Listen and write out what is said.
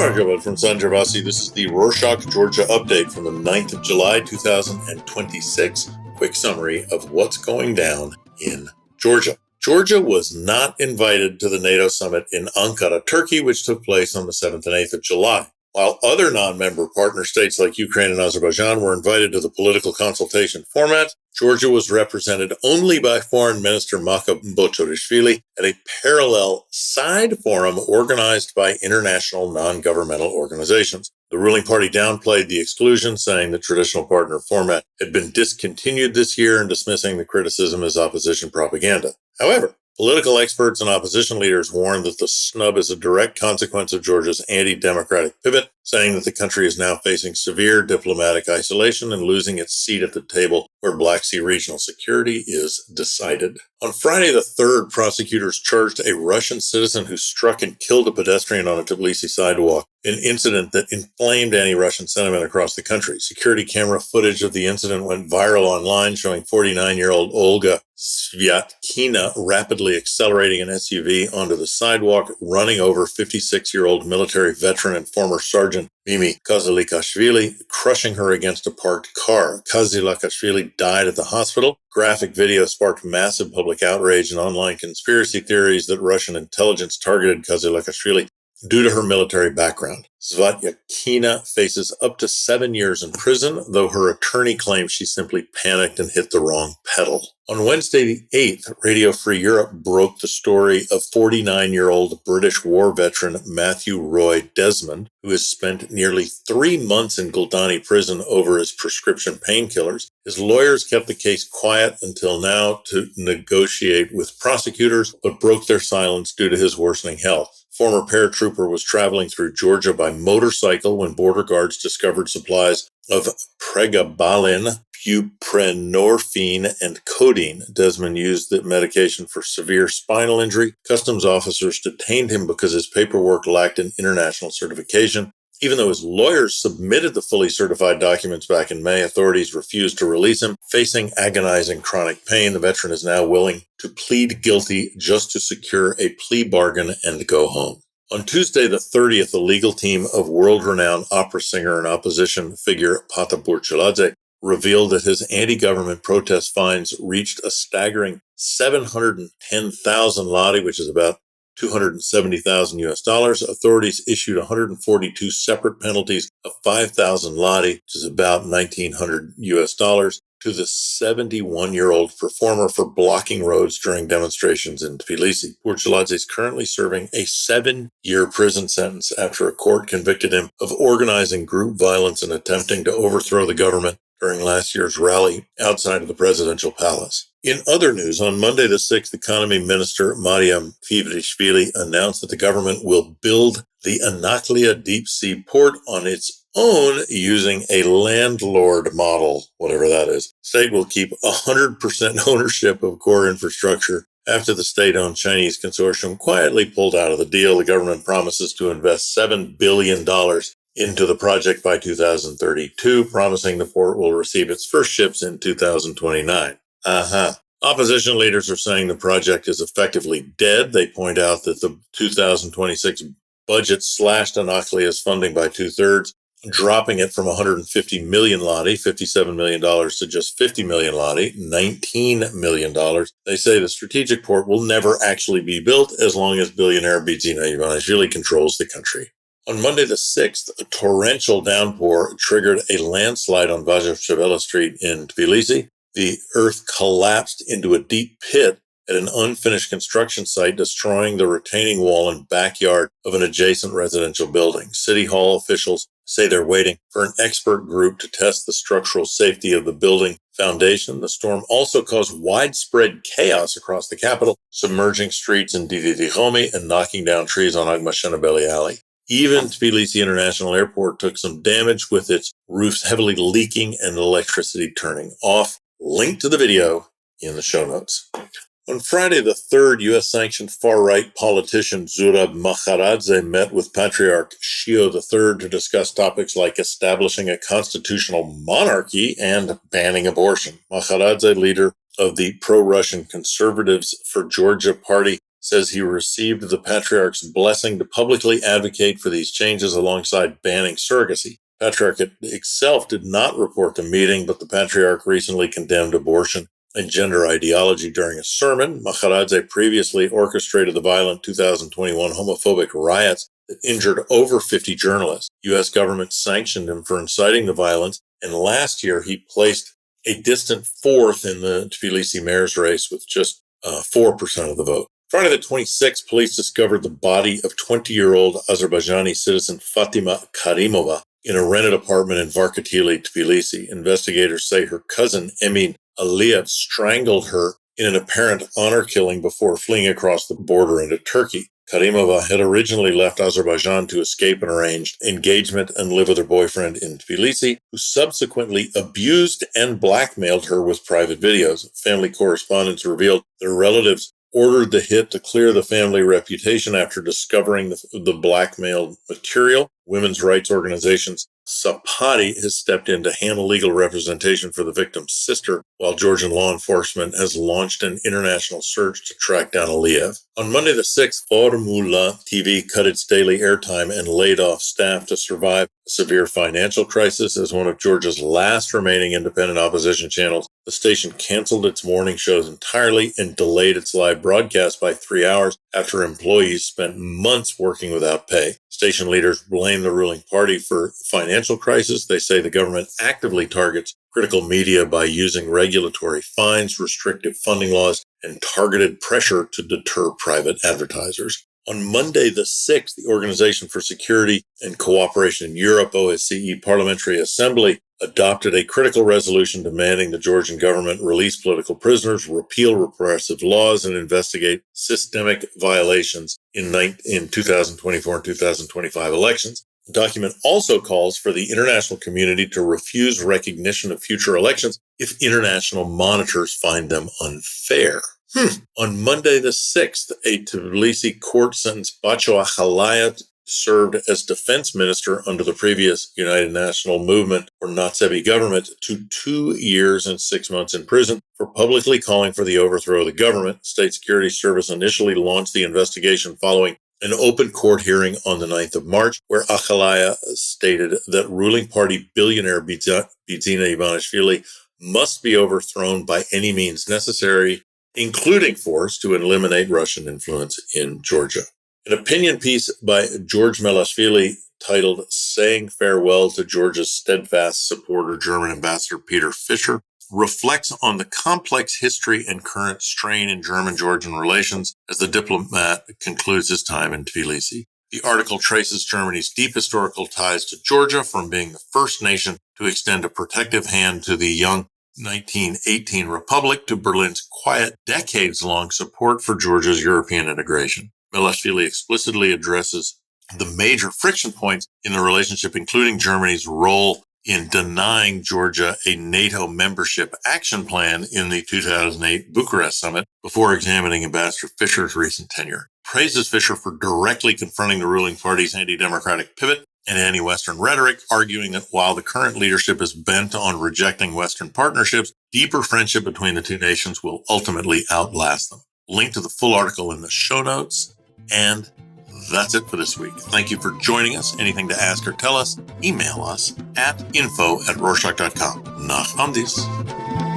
Markabad from San Gervasi. This is the Rorschach, Georgia update from the 9th of July, 2026. Quick summary of what's going down in Georgia. Georgia was not invited to the NATO summit in Ankara, Turkey, which took place on the 7th and 8th of July. While other non-member partner states like Ukraine and Azerbaijan were invited to the political consultation format, Georgia was represented only by Foreign Minister Makha Bochorishvili at a parallel side forum organized by international non-governmental organizations. The ruling party downplayed the exclusion, saying the traditional partner format had been discontinued this year and dismissing the criticism as opposition propaganda. However, political experts and opposition leaders warned that the snub is a direct consequence of Georgia's anti-democratic pivot, saying that the country is now facing severe diplomatic isolation and losing its seat at the table where Black Sea regional security is decided. On Friday the 3rd, prosecutors charged a Russian citizen who struck and killed a pedestrian on a Tbilisi sidewalk, an incident that inflamed anti-Russian sentiment across the country. Security camera footage of the incident went viral online, showing 49-year-old Olga Svyatkina rapidly accelerating an SUV onto the sidewalk, running over 56-year-old military veteran and former Sergeant Mimi Kazilikashvili, crushing her against a parked car. Kazilikashvili died at the hospital. Graphic video sparked massive public outrage and online conspiracy theories that Russian intelligence targeted Kazilikashvili due to her military background. Svyatkina faces up to 7 years in prison, though her attorney claims she simply panicked and hit the wrong pedal. On Wednesday the 8th, Radio Free Europe broke the story of 49-year-old British war veteran Matthew Roy Desmond, who has spent nearly 3 months in Gldani prison over his prescription painkillers. His lawyers kept the case quiet until now to negotiate with prosecutors, but broke their silence due to his worsening health. Former paratrooper was traveling through Georgia by motorcycle when border guards discovered supplies of pregabalin, buprenorphine, and codeine. Desmond used the medication for severe spinal injury. Customs officers detained him because his paperwork lacked an international certification. Even though his lawyers submitted the fully certified documents back in May, authorities refused to release him. Facing agonizing chronic pain, the veteran is now willing to plead guilty just to secure a plea bargain and go home. On Tuesday the 30th, the legal team of world-renowned opera singer and opposition figure Pata Burchaladze revealed that his anti-government protest fines reached a staggering 710,000 lari, which is about $270,000. Authorities issued 142 separate penalties of 5,000 lari, which is about $1,900, to the 71-year-old performer for blocking roads during demonstrations in Tbilisi. Burchaladze is currently serving a 7-year prison sentence after a court convicted him of organizing group violence and attempting to overthrow the government during last year's rally outside of the presidential palace. In other news, on Monday the 6th, Economy Minister Mariam Fivrishvili announced that the government will build the Anaklia deep-sea port on its own using a landlord model, whatever that is. State will keep 100% ownership of core infrastructure after the state-owned Chinese consortium quietly pulled out of the deal. The government promises to invest $7 billion into the project by 2032, promising the port will receive its first ships in 2029. Opposition leaders are saying the project is effectively dead. They point out that the 2026 budget slashed Anaklia's funding by 2/3, dropping it from 150 million lari, $57 million, to just 50 million lari, $19 million. They say the strategic port will never actually be built as long as billionaire Bidzina Ivanishvili controls the country. On Monday the 6th, a torrential downpour triggered a landslide on Vazhavshevela Street in Tbilisi. The earth collapsed into a deep pit at an unfinished construction site, destroying the retaining wall and backyard of an adjacent residential building. City Hall officials say they're waiting for an expert group to test the structural safety of the building foundation. The storm also caused widespread chaos across the capital, submerging streets in Didi-Dihomey and knocking down trees on Agmashenabeli Alley. Even Tbilisi International Airport took some damage, with its roofs heavily leaking and electricity turning off. Link to the video in the show notes. On Friday the 3rd, U.S.-sanctioned far-right politician Zurab Makharadze met with Patriarch Shio III to discuss topics like establishing a constitutional monarchy and banning abortion. Makharadze, leader of the pro-Russian Conservatives for Georgia party, says he received the Patriarch's blessing to publicly advocate for these changes alongside banning surrogacy. Patriarch itself did not report the meeting, but the Patriarch recently condemned abortion and gender ideology during a sermon. Maharadze previously orchestrated the violent 2021 homophobic riots that injured over 50 journalists. U.S. government sanctioned him for inciting the violence, and last year he placed a distant fourth in the Tbilisi mayor's race with just 4% of the vote. Friday the 26th, police discovered the body of 20-year-old Azerbaijani citizen Fatima Karimova in a rented apartment in Varkatili, Tbilisi. Investigators say her cousin, Emin Aliyev, strangled her in an apparent honor killing before fleeing across the border into Turkey. Karimova had originally left Azerbaijan to escape an arranged engagement and live with her boyfriend in Tbilisi, who subsequently abused and blackmailed her with private videos. Family correspondents revealed their relatives ordered the hit to clear the family reputation after discovering the blackmailed material. Women's rights organizations Sapati has stepped in to handle legal representation for the victim's sister, while Georgian law enforcement has launched an international search to track down Aliyev. On Monday the 6th, Formula TV cut its daily airtime and laid off staff to survive a severe financial crisis. As one of Georgia's last remaining independent opposition channels, the station canceled its morning shows entirely and delayed its live broadcast by 3 hours after employees spent months working without pay. Station leaders blame the ruling party for financial crisis. They say the government actively targets critical media by using regulatory fines, restrictive funding laws, and targeted pressure to deter private advertisers. On Monday the 6th, the Organization for Security and Cooperation in Europe, OSCE Parliamentary Assembly, adopted a critical resolution demanding the Georgian government release political prisoners, repeal repressive laws, and investigate systemic violations in 2024 and 2025 elections. The document also calls for the international community to refuse recognition of future elections if international monitors find them unfair. On Monday the 6th, a Tbilisi court sentenced Bacho Akhalaya served as defense minister under the previous United National Movement or Natsebi government to 2 years and 6 months in prison for publicly calling for the overthrow of the government. State Security Service initially launched the investigation following an open court hearing on the 9th of March, where Akhalaya stated that ruling party billionaire Bidzina Ivanishvili must be overthrown by any means necessary, including force, to eliminate Russian influence in Georgia. An opinion piece by George Melashvili titled "Saying Farewell to Georgia's Steadfast Supporter," German Ambassador Peter Fischer, reflects on the complex history and current strain in German-Georgian relations as the diplomat concludes his time in Tbilisi. The article traces Germany's deep historical ties to Georgia, from being the first nation to extend a protective hand to the young 1918 Republic to Berlin's quiet, decades-long support for Georgia's European integration. Melashvili explicitly addresses the major friction points in the relationship, including Germany's role in denying Georgia a NATO membership action plan in the 2008 Bucharest summit, before examining Ambassador Fischer's recent tenure. Praises Fischer for directly confronting the ruling party's anti-democratic pivot and anti-Western rhetoric, arguing that while the current leadership is bent on rejecting Western partnerships, deeper friendship between the two nations will ultimately outlast them. Link to the full article in the show notes. And that's it for this week. Thank you for joining us. Anything to ask or tell us, email us at info@rorschach.com. Nach Amdis.